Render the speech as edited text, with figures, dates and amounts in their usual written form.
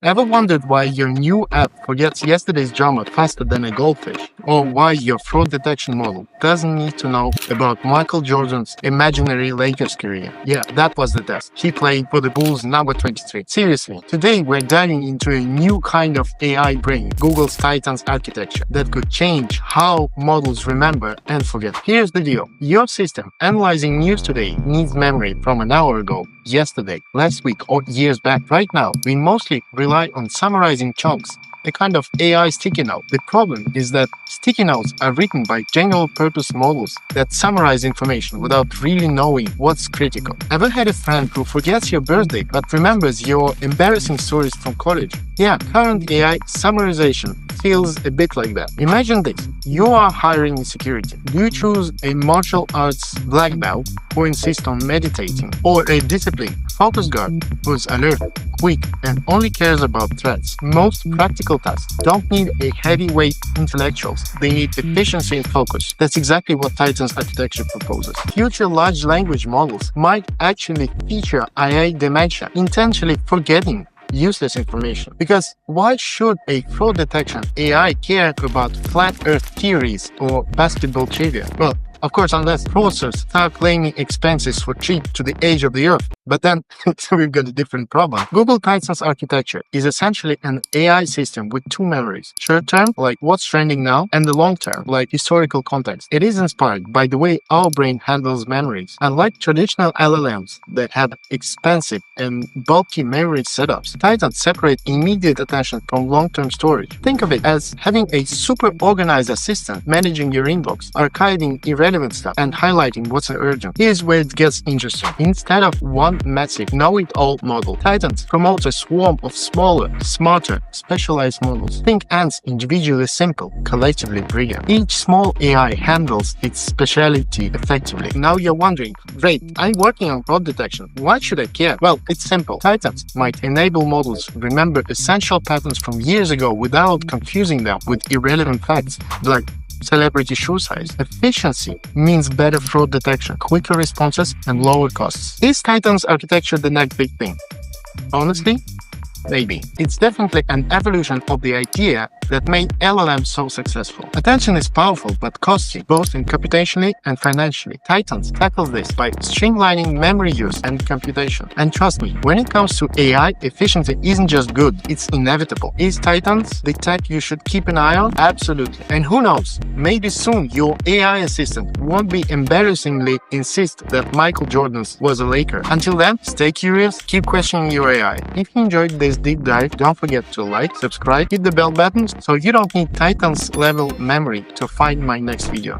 Ever wondered why your new app forgets yesterday's drama faster than a goldfish? Or why your fraud detection model doesn't need to know about Michael Jordan's imaginary Lakers career? Yeah, that was the test. He played for the Bulls number 23. Seriously, today we're diving into a new kind of AI brain, Google's Titans architecture, that could change how models remember and forget. Here's the deal. Your system analyzing news today needs memory from an hour ago, yesterday, last week, or years back. Right now, we mostly rely on summarizing chunks, a kind of AI sticky note. The problem is that sticky notes are written by general-purpose models that summarize information without really knowing what's critical. Ever had a friend who forgets your birthday but remembers your embarrassing stories from college? Yeah, current AI summarization feels a bit like that. Imagine this. You are hiring security. Do you choose a martial arts black belt who insists on meditating, or a disciplined focus guard who's alert, quick, and only cares about threats? Most practical tasks don't need a heavyweight intellectuals. They need efficiency and focus. That's exactly what Titan's architecture proposes. Future large language models might actually feature AI dementia, intentionally forgetting useless information. Because why should a fraud detection AI care about flat earth theories or basketball trivia? Well, of course, unless fraudsters start claiming expenses for cheap to the age of the earth. But then we've got a different problem. Google Titans architecture is essentially an AI system with two memories. Short term, like what's trending now, and the long term, like historical context. It is inspired by the way our brain handles memories. Unlike traditional LLMs that have expensive and bulky memory setups, Titans separate immediate attention from long-term storage. Think of it as having a super organized assistant managing your inbox, archiving irrelevant stuff, and highlighting what's urgent. Here's where it gets interesting. Instead of one massive know-it-all model, Titans promotes a swarm of smaller, smarter, specialized models. Think ants, individually simple, collectively brilliant. Each small AI handles its specialty effectively. Now you're wondering, great, I'm working on fraud detection. Why should I care? Well, it's simple. Titans might enable models remember essential patterns from years ago without confusing them with irrelevant facts like celebrity shoe size. Efficiency means better fraud detection, quicker responses, and lower costs. Is Titan's architecture the next big thing? Honestly, maybe. It's definitely an evolution of the idea that made LLM so successful. Attention is powerful but costly, both in computationally and financially. Titans tackles this by streamlining memory use and computation. And trust me, when it comes to AI, efficiency isn't just good, it's inevitable. Is Titans the tech you should keep an eye on? Absolutely. And who knows, maybe soon your AI assistant won't be embarrassingly insist that Michael Jordan was a Laker. Until then, stay curious, keep questioning your AI. If you enjoyed this deep dive, don't forget to like, subscribe, hit the bell button so you don't need Titans level memory to find my next video.